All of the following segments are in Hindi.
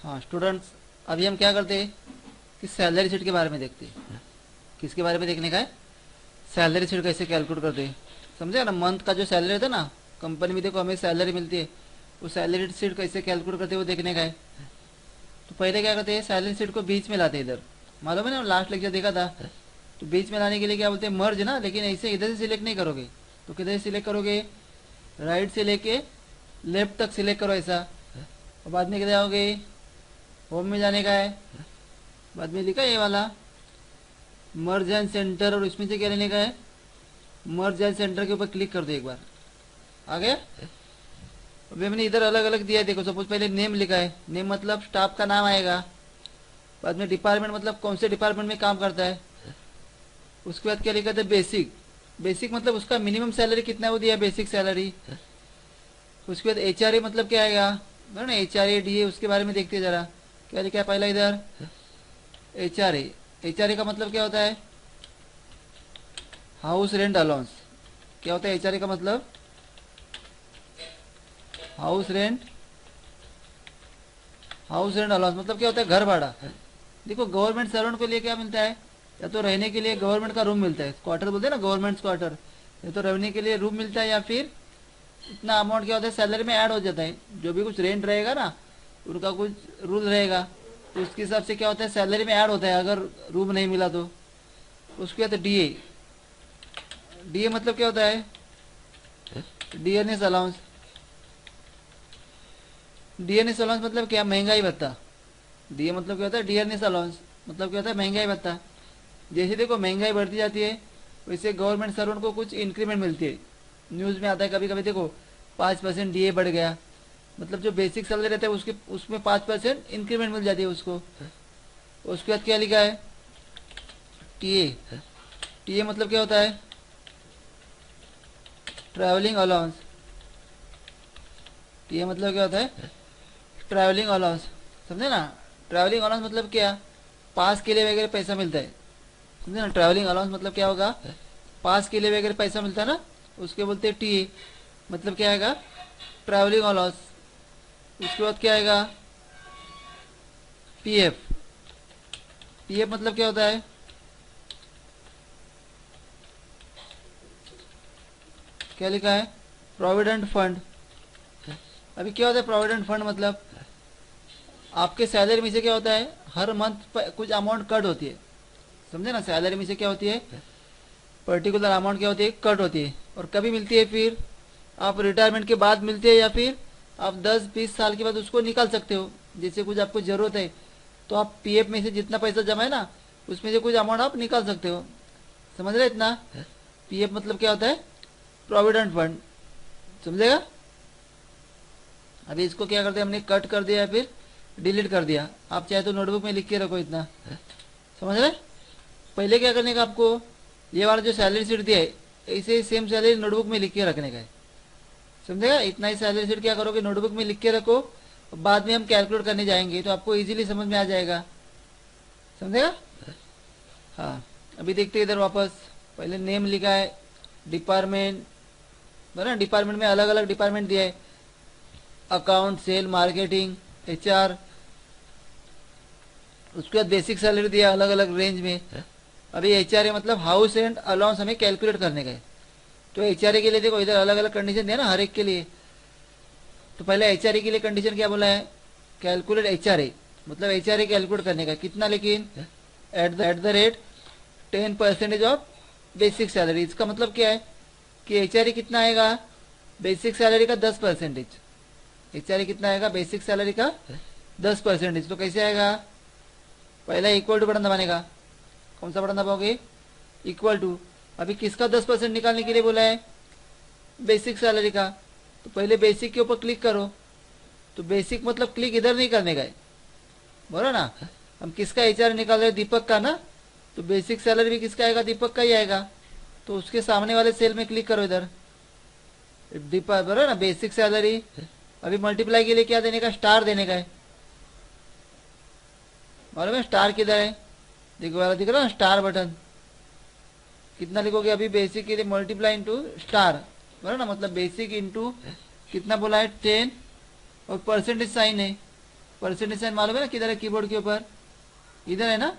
हाँ स्टूडेंट्स, अभी हम क्या करते हैं कि सैलरी शीट के बारे में देखते हैं। किसके बारे में देखने का है? सैलरी शीट कैसे कैलकुलेट करते हैं। समझे ना, मंथ का जो सैलरी रहता है ना, कंपनी में देखो हमें सैलरी मिलती है, वो सैलरी शीट कैसे कैलकुलेट करते हैं वो देखने का है। तो पहले क्या करते हैं, सैलरी शीट को बीच में लाते हैं इधर। मालूम है ना, लास्ट लेक्चर देखा था। तो बीच में लाने के लिए क्या बोलते हैं, मर्ज ना, लेकिन ऐसे इधर से सिलेक्ट नहीं करोगे। तो किधर से सिलेक्ट करोगे, राइट से लेके लेफ्ट तक सिलेक्ट करो ऐसा। और बाद में किधर आओगे, होम में जाने का है। बाद में लिखा है ये वाला मर्ज एंड सेंटर, और इसमें से क्या लेने का है, मर्ज एंड सेंटर के ऊपर क्लिक कर दो एक बार। आ गया। अभी हमने इधर अलग अलग दिया है, देखो सपोज पहले नेम लिखा है, नेम मतलब स्टाफ का नाम आएगा। बाद में डिपार्टमेंट मतलब कौन से डिपार्टमेंट में काम करता है। उसके बाद क्या लिखा था, बेसिक। बेसिक मतलब उसका मिनिमम सैलरी कितना है वो दिया, बेसिक सैलरी। उसके बाद एच आर ए मतलब क्या आएगा, ना H R A D A, उसके बारे में देखते हैं जरा। क्या लिखा है पहला इधर, H R A. H R A का मतलब क्या होता है, हाउस रेंट अलाउंस। क्या होता है एच आर ए का मतलब, house rent. House rent allowance मतलब क्या होता है, घर भाड़ा। देखो गवर्नमेंट सर्वेंट को लिए क्या मिलता है, या तो रहने के लिए गवर्नमेंट का रूम मिलता है, क्वार्टर बोलते हैं ना, गवर्नमेंट क्वार्टर। या तो रहने के लिए रूम मिलता है, या फिर इतना अमाउंट क्या होता है सैलरी में ऐड हो जाता है। जो भी कुछ रेंट रहेगा ना, उनका कुछ रूल रहेगा, तो उसके हिसाब से क्या होता है सैलरी में ऐड होता है, अगर रूम नहीं मिला तो। उसके बाद डी ए। डी ए मतलब क्या होता है, डियरनेस अलाउंस। डियरनेस अलाउंस मतलब क्या, महंगाई भत्ता। डी मतलब क्या होता है, डियरनेस अलाउंस मतलब क्या होता है, महंगाई भत्ता। जैसे देखो महंगाई बढ़ती जाती है, वैसे गवर्नमेंट सर्वेंट को कुछ इंक्रीमेंट मिलती है। न्यूज़ में आता है कभी कभी, देखो 5% डीए बढ़ गया, मतलब जो बेसिक सैलरी रहता है उसके उसमें 5% इंक्रीमेंट मिल जाती है उसको। उसके बाद क्या लिखा है, टीए। टीए मतलब क्या होता है, ट्रैवलिंग अलाउंस। टीए मतलब क्या होता है, ट्रैवलिंग अलाउंस। समझे ना, ट्रैवलिंग अलाउंस मतलब क्या, पास के लिए वगैरह पैसा मिलता है। समझे ना, ट्रैवलिंग अलाउंस मतलब क्या होगा, पास के लिए वगैरह पैसा मिलता है ना, उसके बोलते हैं टी। मतलब क्या आएगा, ट्रैवलिंग अलाउंस। उसके बाद क्या आएगा, पीएफ। पीएफ मतलब क्या होता है, क्या लिखा है, प्रोविडेंट फंड। अभी क्या होता है प्रोविडेंट फंड मतलब, आपके सैलरी में से क्या होता है, हर मंथ कुछ अमाउंट कट होती है। समझे ना, सैलरी में से क्या होती है, पर्टिकुलर अमाउंट क्या होती है, कट होती है। और कभी मिलती है, फिर आप रिटायरमेंट के बाद मिलती है, या फिर आप 10-20 साल के बाद उसको निकाल सकते हो। जैसे कुछ आपको ज़रूरत है, तो आप पीएफ में से जितना पैसा जमा है ना, उसमें से कुछ अमाउंट आप निकाल सकते हो। समझ रहे इतना। पीएफ मतलब क्या होता है, प्रोविडेंट फंड। समझेगा। अभी इसको क्या करते हैं, हमने कट कर दिया या फिर डिलीट कर दिया। आप चाहे तो नोटबुक में लिख के रखो इतना। समझ रहे। पहले क्या करने का आपको, ये वाला जो सैलरी शीट दिया है, ऐसे ही सेम सैलरी नोटबुक में लिख के रखने का है। समझेगा, इतना ही सैलरी शीट क्या करोगे, नोटबुक में लिख के रखो। बाद में हम कैलकुलेट करने जाएंगे तो आपको इजीली समझ में आ जाएगा। समझेगा। हाँ, अभी देखते हैं इधर वापस। पहले नेम लिखा है, डिपार्टमेंट, बना डिपार्टमेंट में अलग अलग डिपार्टमेंट दिया है, अकाउंट, सेल, मार्केटिंग, एचआर। उसके बाद बेसिक सैलरी दिया अलग अलग रेंज में। अभी एचआरए मतलब हाउस रेंट अलाउंस हमें कैलकुलेट करने का है। तो एचआरए के लिए देखो इधर अलग अलग कंडीशन दिया ना हर एक के लिए। तो पहले एचआरए के लिए कंडीशन क्या बोला है, कैलकुलेट एचआरए, मतलब एचआरए कैलकुलेट करने का कितना, लेकिन at the rate 10% of basic salary. इसका मतलब क्या है कि एचआरए कितना आएगा, बेसिक सैलरी का 10%। एचआरए कितना आएगा, बेसिक सैलरी का 10%। तो कैसे आएगा, पहला इक्वल टू बटन दबाने का। कौन सा बटन दबाओगे, इक्वल टू। अभी किसका 10% निकालने के लिए बोला है, बेसिक सैलरी का। तो पहले बेसिक के ऊपर क्लिक करो। तो बेसिक मतलब क्लिक इधर नहीं करने का है, बोलो ना। हम किसका एचआर निकाल रहे हैं, दीपक का ना। तो बेसिक सैलरी भी किसका आएगा, दीपक का ही आएगा। तो उसके सामने वाले सेल में क्लिक करो इधर, दीपक, बोलो ना, बेसिक सैलरी। अभी मल्टीप्लाई के लिए क्या देने का, स्टार देने का है। मालूम है स्टार किधर है, देखो वाला दिख रहा है स्टार बटन। कितना लिखोगे, अभी बेसिक के लिए मल्टीप्लाई इंटू स्टार, बोलो ना, मतलब बेसिक इंटू कितना बोला है, 10, और परसेंटेज साइन है। परसेंटेज साइन मालूम है ना किधर है कीबोर्ड के ऊपर, इधर है ना।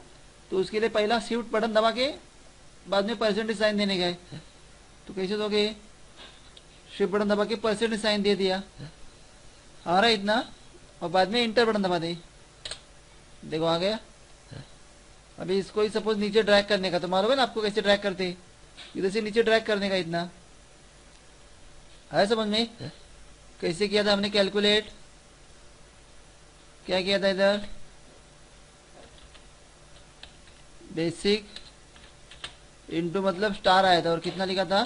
तो उसके लिए पहला शिफ्ट बटन दबा के बाद में परसेंटेज साइन देने का है। तो कैसे दोगे, शिफ्ट बटन दबा के परसेंटेज साइन दे दिया, आ रहा है इतना, और बाद में इंटर बटन दबा दे, देखो आ गया। अभी इसको ही सपोज नीचे ड्रैग करने का, तो मालूम है ना आपको कैसे ड्रैग करते, इधर से नीचे ड्रैग करने का, इतना आया समझ में। कैसे किया था हमने कैलकुलेट, क्या किया था इधर, बेसिक इनटू मतलब स्टार आया था और कितना लिखा था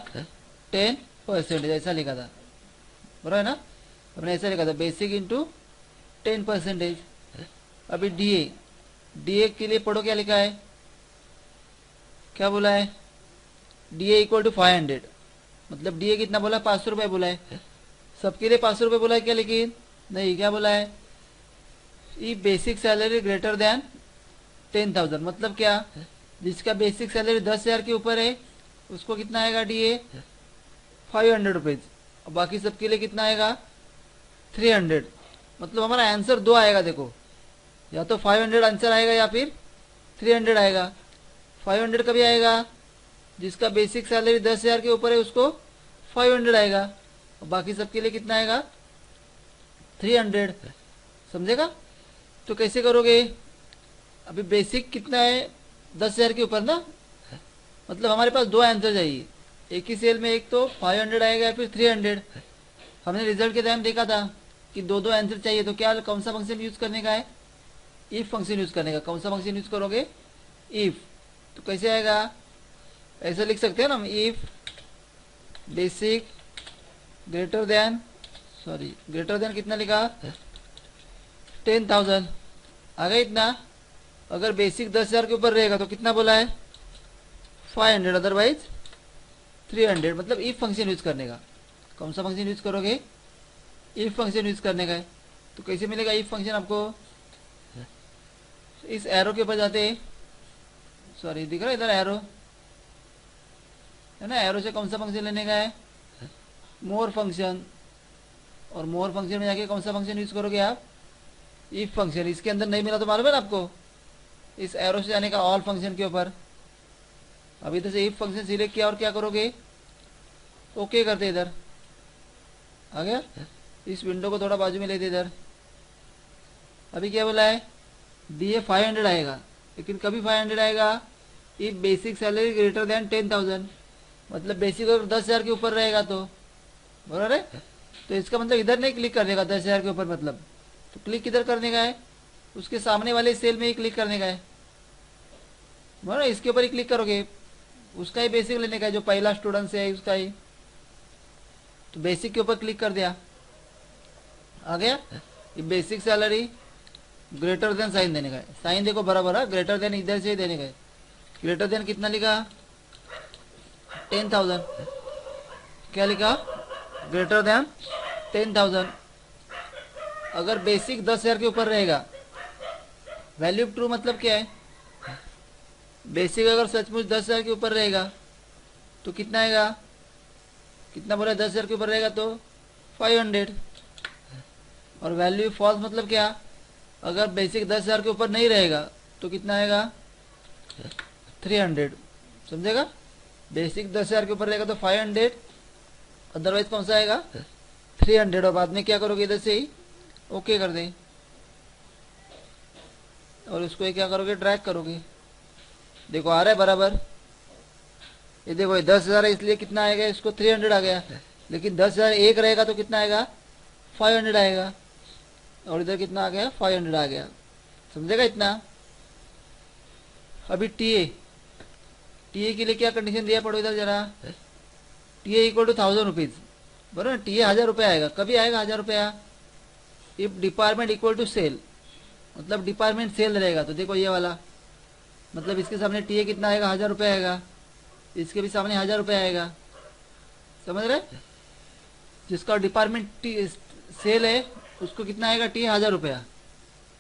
10%, ऐसा लिखा था, बराबर है ना। हमने ऐसा लिखा था बेसिक इंटू 10%। अभी डीए, डीए के लिए पढ़ो क्या लिखा है, क्या बोला है, डीए इक्वल टू 500, मतलब डीए कितना बोला 500 रुपये बोला है, सबके लिए 500 रुपये बोला है क्या, लेकिन नहीं, क्या बोला है, ई बेसिक सैलरी ग्रेटर देन 10,000, मतलब क्या, जिसका बेसिक सैलरी 10,000 के ऊपर है उसको कितना आएगा डीए 500 रुपीज, और बाकी सबके लिए कितना आएगा 300। मतलब हमारा आंसर दो आएगा, देखो या तो 500 आंसर आएगा या फिर 300 आएगा। 500 कभी आएगा, जिसका बेसिक सैलरी 10,000 के ऊपर है उसको 500 आएगा, और बाकी सबके लिए कितना आएगा 300, समझेगा। तो कैसे करोगे, अभी बेसिक कितना है 10,000 के ऊपर ना, मतलब हमारे पास दो आंसर चाहिए, एक ही सेल में, एक तो 500 आएगा या फिर 300। हमने रिजल्ट के टाइम देखा था कि दो दो आंसर चाहिए, तो क्या कौन सा फंक्शन यूज करने का है, इफ फंक्शन यूज करने का। कौन सा फंक्शन यूज करोगे, इफ। तो कैसे आएगा, ऐसा लिख सकते हैं ना हम, if basic greater than, sorry greater than कितना लिखा 10,000, आ गया इतना। अगर बेसिक 10,000 के ऊपर रहेगा तो कितना बोला है 500, अदरवाइज 300, मतलब इफ फंक्शन यूज करने का। कौन सा फंक्शन यूज करोगे, इफ फंक्शन यूज करने का है। तो कैसे मिलेगा इफ फंक्शन आपको, इस एरो के ऊपर जाते, सॉरी दिख रहा है इधर एरो है ना, एरो से कौन सा फंक्शन लेने का है, मोर फंक्शन, और मोर फंक्शन में जाके कौन सा फंक्शन यूज करोगे आप, इफ फंक्शन। इसके अंदर नहीं मिला तो मालूम है ना आपको, इस एरो से जाने का ऑल फंक्शन के ऊपर। अभी इधर से इफ फंक्शन सिलेक्ट किया और क्या करोगे, ओके करते, इधर आ गया। इस विंडो को थोड़ा बाजू में ले दे इधर। अभी क्या बोला है, डीए 500 आएगा, लेकिन कभी 500 आएगा, if basic salary greater then 10,000, मतलब बेसिक अगर 10,000 के ऊपर रहेगा तो, बराबर है। तो इसका मतलब इधर नहीं क्लिक कर देगा 10,000 के ऊपर, मतलब तो क्लिक किधर करने का है, उसके सामने वाले सेल में ही क्लिक करने का है, बराबर। इसके ऊपर ही क्लिक करोगे, उसका ही बेसिक लेने का है, जो पहला स्टूडेंट है उसका ही। तो बेसिक के ऊपर क्लिक कर दिया, आ गया। ये basic salary greater than sign देने का है, साइन देखो बराबर है, ग्रेटर देन इधर से ही देने का है। ग्रेटर देन कितना लिखा 10,000, क्या लिखा ग्रेटर देन 10,000। अगर बेसिक 10,000 के ऊपर रहेगा, वैल्यू ट्रू मतलब क्या है, बेसिक अगर सचमुच 10,000 के ऊपर रहेगा तो कितना आएगा, कितना बोला 10,000 के ऊपर रहेगा तो 500, और वैल्यू फॉल्स मतलब क्या, अगर बेसिक 10,000 के ऊपर नहीं रहेगा तो कितना आएगा 300, समझेगा। बेसिक 10,000 के ऊपर रहेगा तो 500, अदरवाइज कौन सा आएगा 300, और बाद में क्या करोगे, इधर से ही ओके कर दें, और इसको क्या करोगे ड्रैग करोगे, देखो आ रहा है बराबर। ये देखो 10,000 है इसलिए कितना आएगा, इसको 300 आ गया, लेकिन 10,000 एक रहेगा तो कितना आएगा 500 आएगा, और इधर कितना आ गया 500 आ गया, समझेगा इतना। अभी टीए, टीए के लिए क्या कंडीशन दिया पढ़ो इधर जरा, टीए इक्वल टू 1,000 रुपीज, बराबर। टीए 1,000 रुपये आएगा, कभी आएगा 1,000 रुपया, if department equal to sale, मतलब डिपार्टमेंट सेल रहेगा। तो देखो ये वाला, मतलब इसके सामने टीए कितना आएगा 1,000 रुपये आएगा, इसके भी सामने 1,000 रुपये आएगा, समझ रहे। जिसका डिपार्टमेंट सेल है उसको कितना आएगा टीए 1,000 रुपया।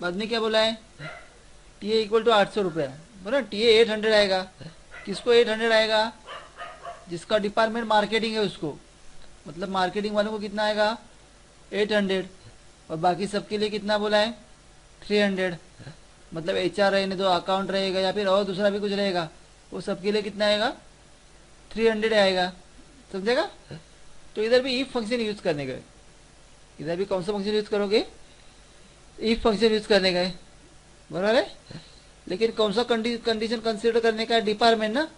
बाद में क्या बोला है, टीए इक्वल टू 800 रुपया, बराबर। टीए 800 आएगा, किसको 800 आएगा, जिसका डिपार्टमेंट मार्केटिंग है उसको, मतलब मार्केटिंग वालों को कितना आएगा 800, और बाकी सबके लिए कितना बोला है 300, मतलब HR रहने दो, अकाउंट रहेगा या फिर और दूसरा भी कुछ रहेगा, वो सबके लिए कितना आएगा, 300 आएगा। समझेगा? तो इधर भी इफ फंक्शन यूज करने गए, इधर भी कौन सा फंक्शन यूज करोगे, इफ फंक्शन यूज करने गए, बराबर है। लेकिन कौन सा कंडीशन कंसीडर करने का है, डिपार्टमेंट ना,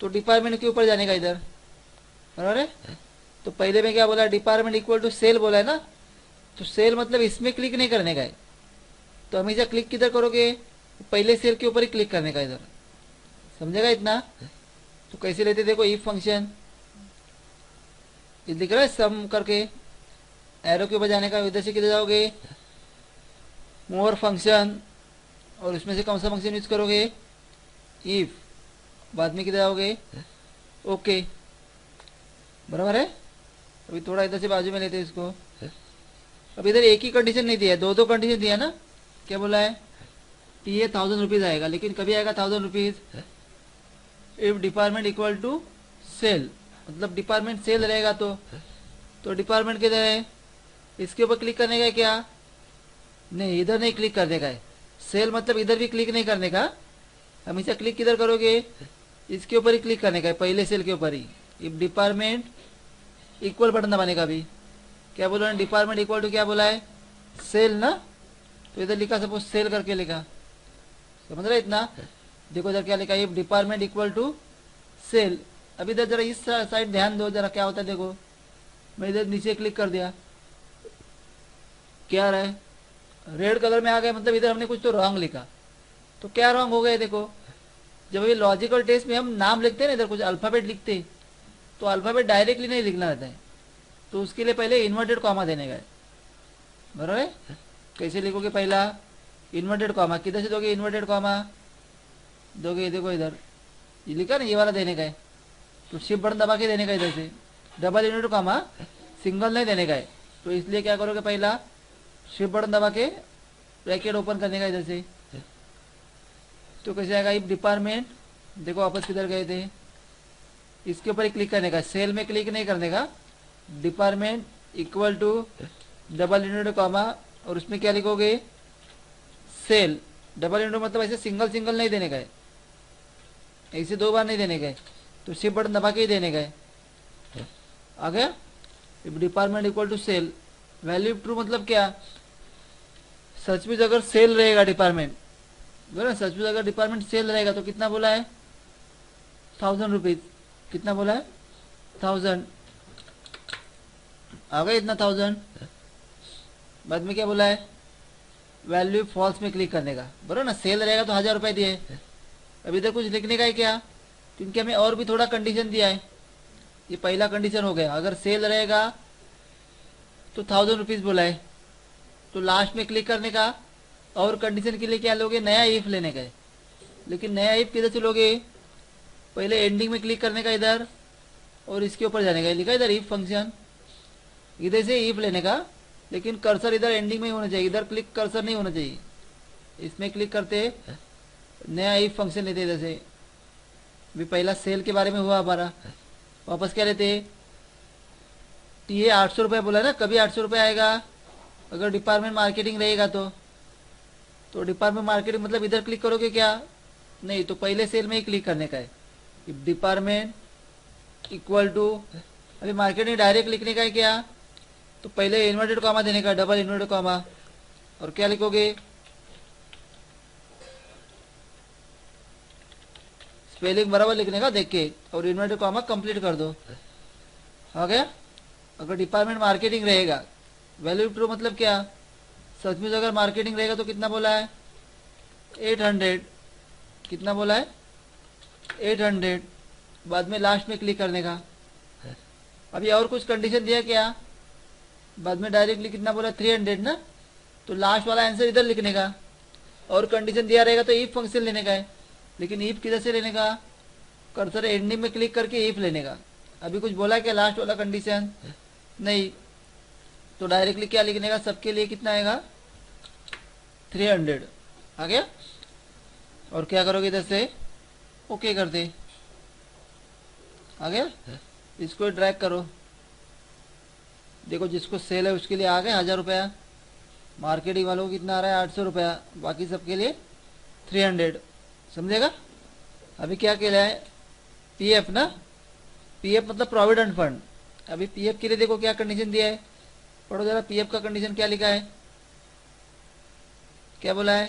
तो डिपार्टमेंट के ऊपर जाने का इधर, बराबर है। तो पहले में क्या बोला, डिपार्टमेंट इक्वल टू सेल बोला है ना, तो सेल मतलब इसमें क्लिक नहीं करने का है, तो हमेशा क्लिक किधर करोगे, पहले सेल के ऊपर ही क्लिक करने का इधर। समझेगा इतना? तो कैसे लेते देखो, इफ फंक्शन ये दिख रहा है सम करके, एरो के ऊपर जाने का, इधर से किधर जाओगे, मोर फंक्शन, और उसमें से कौन सा फंक्शन यूज करोगे, इफ, बाद में किधर जाओगे, ओके, बराबर है। अभी थोड़ा इधर से बाजू में लेते हैं इसको। अब इधर एक ही कंडीशन नहीं दिया है, दो दो कंडीशन दिया ना। क्या बोला है, ये 1000 रुपीज आएगा, लेकिन कभी आएगा 1000 rupees if department equal to sale, मतलब डिपार्टमेंट सेल रहेगा तो डिपार्टमेंट किधर है, इसके ऊपर क्लिक करने का है क्या, नहीं इधर नहीं क्लिक करने का है। सेल मतलब इधर भी क्लिक नहीं करने का, हमेशा क्लिक किधर करोगे, इसके ऊपर ही क्लिक करने का है, पहले सेल के ऊपर ही। इफ डिपार्टमेंट इक्वल बटन दबाने का भी, क्या बोला, डिपार्टमेंट इक्वल टू क्या बोला है, सेल ना, तो इधर लिखा सपोज सेल करके लिखा, समझ रहे इतना। देखो इधर क्या लिखा, if department equal to sale. अब इधर जरा इस साइड ध्यान दो जरा, क्या होता है देखो, मैं इधर नीचे क्लिक कर दिया, क्या रहा है, रेड कलर में आ गया, मतलब इधर हमने कुछ तो रॉन्ग लिखा। तो क्या रॉन्ग हो गया देखो, जब ये लॉजिकल टेस्ट में हम नाम लिखते हैं ना, इधर कुछ अल्फाबेट लिखते, तो अल्फाबेट डायरेक्टली नहीं लिखना रहता है, तो उसके लिए पहले इन्वर्टेड कॉमा देने का है, बराबर है। कैसे लिखोगे, पहला इन्वर्टेड कॉमा, किधर से दोगे इन्वर्टेड कॉमा, दोगे देखो इधर ये लिखा ना, ये वाला देने का है, तो शिफ्ट बटन दबा के देने का, इधर से डबल इन्वर्टेड कॉमा, सिंगल नहीं देने का है। तो इसलिए क्या करोगे, पहला शिफ्ट बटन दबा के ब्रैकेट ओपन करने का इधर से। तो कैसे आएगा, इफ डिपार्टमेंट, देखो वापस किधर गए थे, इसके ऊपर ही क्लिक करने का, सेल में क्लिक नहीं करने का, department equal to double inverted comma, और उसमें क्या लिखोगे, सेल, डबल इन्वर्टेड मतलब ऐसे सिंगल सिंगल नहीं देने का है, ऐसे दो बार नहीं देने का है, तो शिफ्ट बटन दबा के ही देने का है। आ गया, if department equal to sale, value true मतलब क्या, सचमुच अगर सेल रहेगा डिपार्टमेंट, बराबर, सचमुच अगर डिपार्टमेंट सेल रहेगा तो कितना बोला है, 1000 रुपीज, कितना बोला है, 1000, आ गया इतना 1000। बाद में क्या बोला है, वैल्यू फॉल्स में क्लिक करने का, बराबर ना, सेल रहेगा तो 1000 रुपए दिए। अब इधर कुछ लिखने का है क्या, क्योंकि हमें और भी थोड़ा कंडीशन दिया है, ये पहला कंडीशन हो गया, अगर सेल रहेगा तो 1000 रुपीज बोला है, तो लास्ट में क्लिक करने का, और कंडीशन के लिए क्या लोगे, नया इफ लेने का है। लेकिन नया इफ किधर से लोगे, पहले एंडिंग में क्लिक करने का इधर, और इसके ऊपर जाने का, लिखा इधर इफ फंक्शन, इधर से इफ लेने का, लेकिन कर्सर इधर एंडिंग में ही होना चाहिए, इधर क्लिक कर्सर नहीं होना चाहिए। इसमें क्लिक करते नया इफ फंक्शन लेते, इधर से भी पहला सेल के बारे में हुआ हमारा, वापस क्या लेते, ये 800 रुपये बोला ना, कभी 800 रुपये आएगा अगर डिपार्टमेंट मार्केटिंग रहेगा तो डिपार्टमेंट मार्केटिंग मतलब इधर क्लिक करोगे क्या, नहीं, तो पहले सेल में ही क्लिक करने का है, डिपार्टमेंट इक्वल टू, अभी मार्केटिंग डायरेक्ट लिखने का है क्या, तो पहले इन्वर्टेड कॉमा देने का, डबल इन्वर्टेड कॉमा, और क्या लिखोगे, स्पेलिंग बराबर लिखने का देख के, और इन्वर्टेड कॉमा कंप्लीट कर दो। आ गया, अगर डिपार्टमेंट मार्केटिंग रहेगा, वैल्यू ट्रू मतलब क्या, सचमुच अगर मार्केटिंग रहेगा तो कितना बोला है, 800, कितना बोला है, 800, बाद में लास्ट में क्लिक करने का। अभी और कुछ कंडीशन दिया क्या, बाद में डायरेक्टली कितना बोला, 300 ना, तो लास्ट वाला आंसर इधर लिखने का, और कंडीशन दिया रहेगा तो इफ फंक्शन लेने का है, लेकिन इफ किधर से लेने का, कर्सर एंडिंग में क्लिक करके इफ लेने का। अभी कुछ बोला क्या लास्ट वाला कंडीशन, नहीं, तो डायरेक्टली क्या लिखने का, सबके लिए कितना आएगा, 300। आ गया, और क्या करोगे इधर से, ओके कर दे। आ गया, इसको ड्रैग करो, देखो जिसको सेल है उसके लिए आ गया 1000 रुपया, मार्केटिंग वालों को कितना आ रहा है 800 रुपया, बाकी सबके लिए 300। समझेगा। अभी क्या कहला है पीएफ ना, पीएफ मतलब प्रोविडेंट फंड। अभी पीएफ के लिए देखो क्या कंडीशन दिया है, पढ़ो जरा पीएफ का कंडीशन क्या लिखा है, क्या बोला है,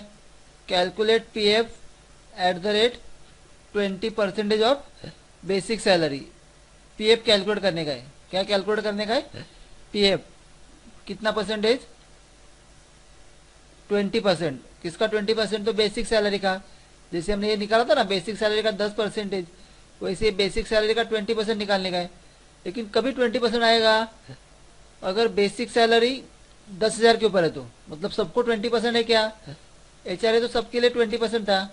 calculate PF at the rate 20% of basic salary. PF calculate करने का है, क्या कैलकुलेट करने का है, पीएफ कितना परसेंटेज, 20%। किसका 20%, तो बेसिक सैलरी का। जैसे हमने ये निकाला था ना बेसिक सैलरी का 10%, वैसे बेसिक सैलरी का 20% निकालने का है। लेकिन कभी 20% आएगा अगर बेसिक सैलरी 10,000 के ऊपर है, तो मतलब सबको 20% है क्या, एचआरए तो सबके लिए 20% था।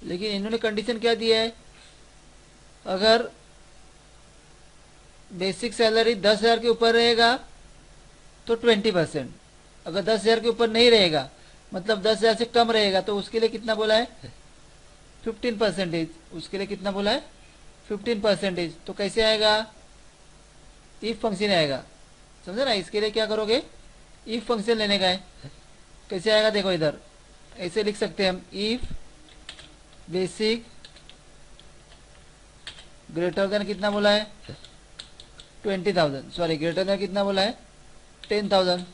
लेकिन इन्होंने कंडीशन क्या दिया है, अगर बेसिक सैलरी 10,000 के ऊपर रहेगा तो 20%, अगर 10,000 के ऊपर नहीं रहेगा मतलब 10,000 से कम रहेगा तो उसके लिए कितना बोला है 15%। उसके लिए कितना बोला है 15%। तो कैसे आएगा, इफ फंक्शन आएगा, समझे ना। इसके लिए क्या करोगे, इफ फंक्शन लेने का है। कैसे आएगा देखो इधर, ऐसे लिख सकते हैं हम, इफ बेसिक ग्रेटर देन कितना बोला है 20,000, सॉरी ग्रेटर देन कितना बोला है 10,000।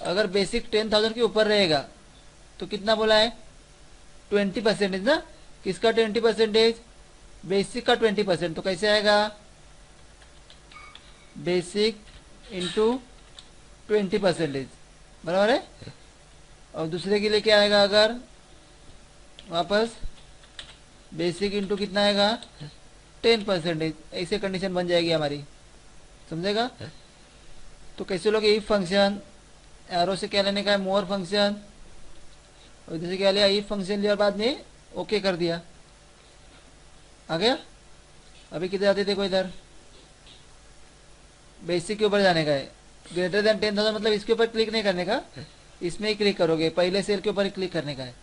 अगर बेसिक 10,000 के ऊपर रहेगा तो कितना बोला है 20% ना। किसका 20%, बेसिक का 20%। तो कैसे आएगा, बेसिक इंटू 20%, बराबर है। और दूसरे के लिए क्या आएगा, अगर वापस बेसिक इंटू कितना आएगा 10%, ऐसे कंडीशन बन जाएगी हमारी, समझेगा। तो कैसे लोग इफ फंक्शन, एरो से क्या लेने का है मोर फंक्शन, और इधर से क्या लिया इफ फंक्शन लिया और बाद में ओके कर दिया, आ गया। अभी किधर जाते देखो इधर, बेसिक के ऊपर जाने का है, ग्रेटर देन 10,000 मतलब इसके ऊपर क्लिक नहीं करने का, इसमें ही क्लिक करोगे, पहले सेल के ऊपर ही क्लिक करने का है।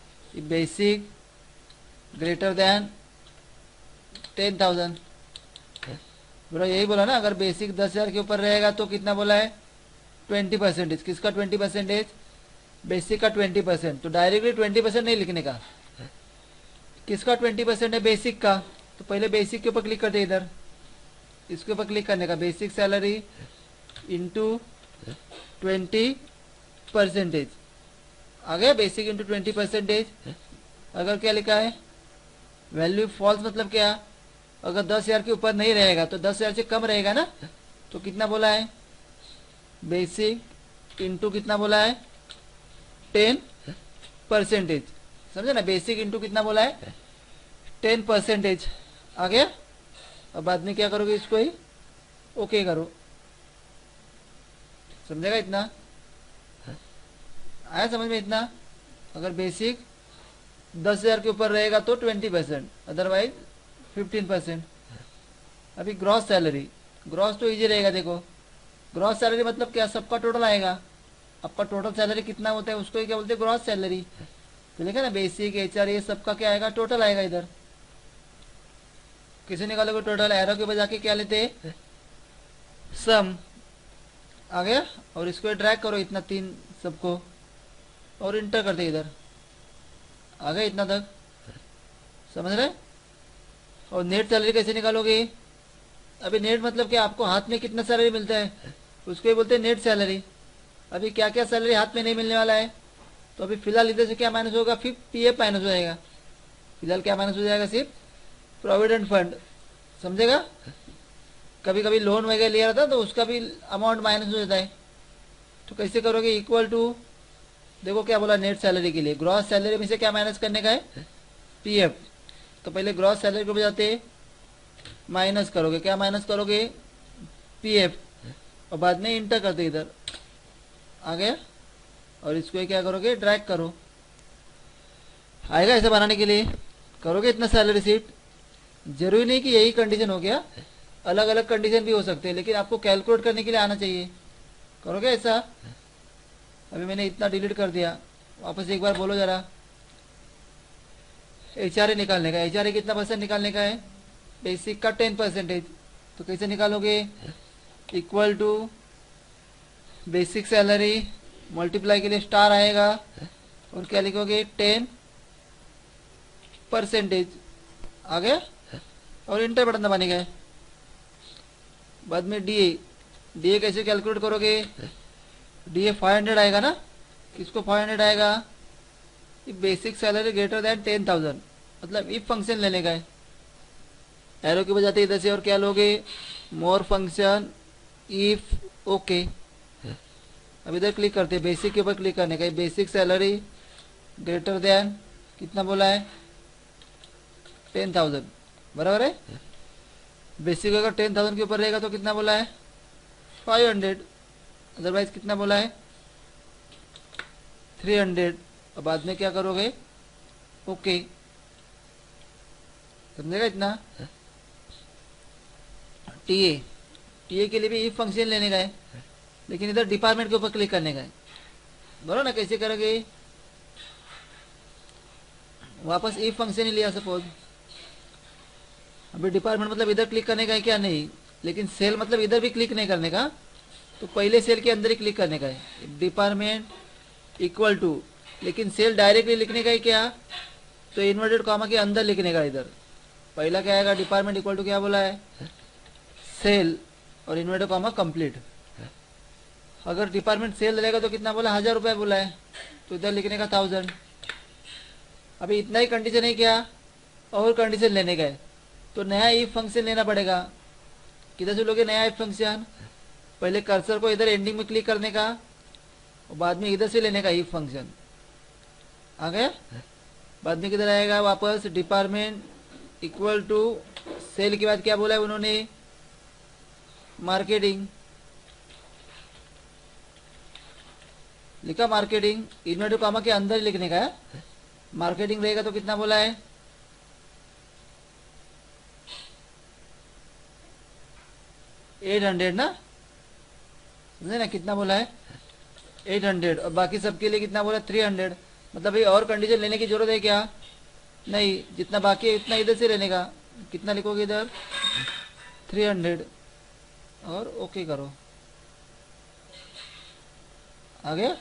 बेसिक ग्रेटर देन 10,000, बोला यही बोला ना। अगर बेसिक 10,000 के ऊपर रहेगा तो कितना बोला है 20%। किसका 20%, बेसिक का 20%। तो डायरेक्टली 20% नहीं लिखने का, किसका 20% है, बेसिक का। तो पहले बेसिक के ऊपर क्लिक करते इधर, इसके ऊपर क्लिक करने का, बेसिक सैलरी इंटू 20%, आ गया बेसिक इंटू 20%। अगर क्या लिखा है वैल्यू फॉल्स मतलब क्या, अगर 10,000 के ऊपर नहीं रहेगा तो 10,000 से कम रहेगा ना, तो कितना बोला है बेसिक इंटू कितना बोला है 10%, समझे ना। बेसिक इंटू कितना बोला है 10%, आ गया। अब बाद में क्या करोगे, इसको ही ओके करो, समझेगा। इतना आया समझ में, इतना। अगर बेसिक 10,000 के ऊपर रहेगा तो 20%, अदरवाइज 15%। अभी ग्रॉस सैलरी, ग्रॉस तो इजी रहेगा। देखो ग्रॉस सैलरी मतलब क्या, सबका टोटल आएगा। आपका टोटल सैलरी कितना होता है उसको ही क्या बोलते हैं ग्रॉस सैलरी। तो लिखा ना बेसिक एचआर ये सबका क्या आएगा, टोटल आएगा। इधर किसी निकालोगे टोटल, एरो के बजा के क्या लेते हैं सम, आ गया। और इसको ड्रैग करो इतना तीन सबको और इंटर करते इधर, आ गया इतना तक, समझ रहे। और नेट सैलरी कैसे निकालोगे, अभी नेट मतलब क्या, आपको हाथ में कितना सैलरी मिलता है उसको ही बोलते हैं नेट सैलरी। अभी क्या क्या सैलरी हाथ में नहीं मिलने वाला है, तो अभी फिलहाल इधर से क्या माइनस होगा, फिर पीएफ माइनस हो जाएगा। फिलहाल क्या माइनस हो जाएगा, सिर्फ प्रोविडेंट फंड, समझेगा। कभी कभी लोन वगैरह लिया रहता तो उसका भी अमाउंट माइनस हो जाता है। तो कैसे करोगे, इक्वल टू, देखो क्या बोला नेट सैलरी के लिए, ग्रॉस सैलरी में से क्या माइनस करने का है पीएफ। तो पहले ग्रॉस सैलरी को बजाते माइनस करोगे, क्या माइनस करोगे पीएफ, और बाद में इंटर करते इधर, आ गया। और इसको क्या करोगे ड्रैग करो, आएगा। ऐसे बनाने के लिए करोगे इतना सैलरी शीट, जरूरी नहीं कि यही कंडीशन हो गया, अलग अलग कंडीशन भी हो सकते हैं, लेकिन आपको कैलकुलेट करने के लिए आना चाहिए। करोगे ऐसा। अभी मैंने इतना डिलीट कर दिया, वापस एक बार बोलो जरा। एचआरए निकालने का, एचआरए कितना परसेंट निकालने का है, बेसिक का 10%। तो कैसे निकालोगे, equal to basic salary multiply के लिए स्टार आएगा और क्या लिखोगे 10%। आ गया और इंटर बटन दबाने का है। बाद में डी ए कैसे कैलकुलेट करोगे? डी ए 500 आएगा ना। किसको 500 आएगा? बेसिक सैलरी ग्रेटर देन 10,000, मतलब इफ फंक्शन लेने का है। एरो की बजाते इधर से और क्या लोगे? मोर फंक्शन इफ ओके। अब इधर क्लिक करते हैं, बेसिक के ऊपर क्लिक करने का है। बेसिक सैलरी ग्रेटर देन कितना बोला है? 10,000, बराबर है। बेसिक अगर 10,000 के ऊपर रहेगा तो कितना बोला है? 500, अदरवाइज कितना बोला है? 300। और बाद में क्या करोगे? ओके, समझेगा इतना। टीए के लिए भी इफ फंक्शन लेने का है, लेकिन इधर डिपार्टमेंट के ऊपर क्लिक करने का है। बोलो ना कैसे करोगे? वापस इफ फंक्शन ही लिया सपोज। अभी डिपार्टमेंट मतलब इधर क्लिक करने का है क्या? नहीं, लेकिन सेल मतलब इधर भी क्लिक नहीं करने का, तो पहले सेल के अंदर ही क्लिक करने का है। डिपार्टमेंट इक्वल टू, लेकिन सेल डायरेक्टली लिखने का है क्या? तो इन्वर्टेड कॉमा के अंदर लिखने का। इधर पहला क्या आएगा? डिपार्टमेंट इक्वल टू क्या बोला है? सेल और इन्वर्टेड कॉमा कंप्लीट। अगर डिपार्टमेंट सेल रहेगा तो कितना बोला? 1000 रुपये बोला है, तो इधर लिखने का 1000। अभी इतना ही कंडीशन है क्या? और कंडीशन लेने का है, तो नया इफ फंक्शन लेना पड़ेगा। किधर से लोगे नया इफ फंक्शन? पहले कर्सर को इधर एंडिंग में क्लिक करने का और बाद में इधर से लेने का इफ फंक्शन। आ गया? बाद में किधर आएगा? वापस डिपार्टमेंट इक्वल टू सेल के बाद क्या बोला है उन्होंने? मार्केटिंग लिखा। मार्केटिंग इन्वर्टेड कॉमा के अंदर ही लिखने का है। मार्केटिंग रहेगा तो कितना बोला है? 800 ना, समझे ना? कितना बोला है? 800। और बाकी सबके लिए कितना बोला? 300। मतलब ये और कंडीशन लेने की जरूरत है क्या? नहीं, जितना बाकी है उतना इधर से लेने का। कितना लिखोगे इधर? 300 और ओके करो। आ गया?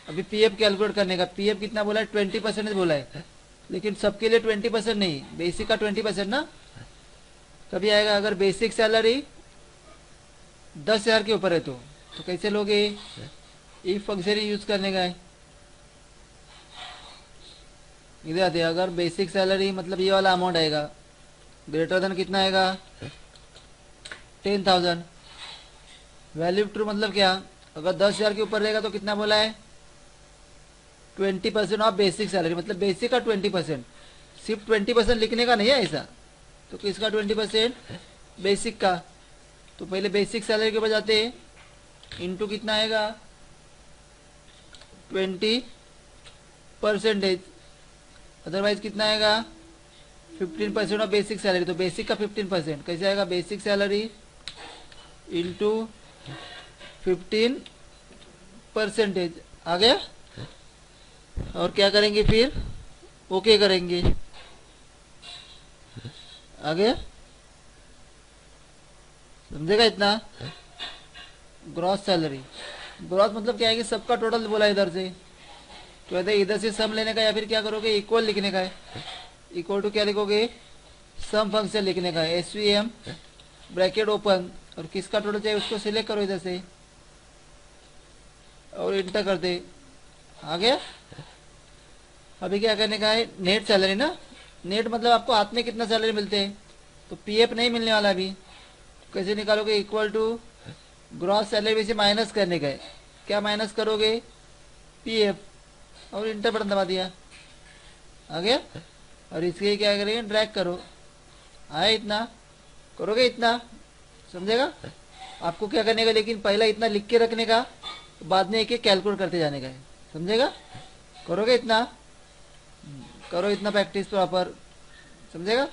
अभी पीएफ कैलकुलेट करने का। पीएफ कितना बोला है? 20% बोला है, लेकिन सबके लिए 20% नहीं, बेसिक का 20% ना। कभी आएगा अगर बेसिक सैलरी 10,000 के ऊपर है तो कैसे लोगे? इफ फंक्शन यूज करने का है। इधर आते हैं, अगर बेसिक सैलरी मतलब ये वाला अमाउंट आएगा, ग्रेटर देन कितना आएगा? 10,000। वैल्यू ट्रू मतलब क्या? अगर 10,000 के ऊपर रहेगा तो कितना बोला है? 20% ऑफ बेसिक सैलरी, मतलब बेसिक का 20%। सिर्फ 20% लिखने का नहीं है ऐसा, तो किसका 20%? बेसिक का। तो पहले बेसिक सैलरी के बजाते इंटू कितना आएगा? 20%। अदरवाइज कितना आएगा? 15% ऑफ बेसिक सैलरी, तो बेसिक का 15%। कैसे आएगा? Basic salary into 15%। आ गया? और क्या करेंगे फिर? ओके करेंगे। आ गया? समझेगा इतना? ग्रॉस सैलरी, ग्रॉस मतलब क्या है कि सबका टोटल बोला इधर से, तो इधर से सम लेने का, या फिर क्या करोगे? इक्वल लिखने का है। इक्वल टू क्या लिखोगे? सम फंक्शन लिखने का है। SVM ब्रैकेट ओपन, और किसका टोटल चाहिए उसको सिलेक्ट करो इधर से और इंटर कर दे। आ गया? अभी क्या करने का है? नेट सैलरी ना। नेट मतलब आपको हाथ में कितना सैलरी मिलते हैं, तो पीएफ नहीं मिलने वाला अभी। कैसे निकालोगे? इक्वल टू ग्रॉस सैलरी में से माइनस करने का है। क्या माइनस करोगे? पीएफ, और इंटर बटन दबा दिया। आ गया? और इसके क्या करेंगे? ड्रैग करो। आए इतना? करोगे इतना? समझेगा? आपको क्या करने का, लेकिन पहला इतना लिख के रखने का, बाद में एक एक कैलकुलेट करते जाने का है। समझेगा? करोगे इतना? करो इतना प्रैक्टिस प्रॉपर। समझेगा?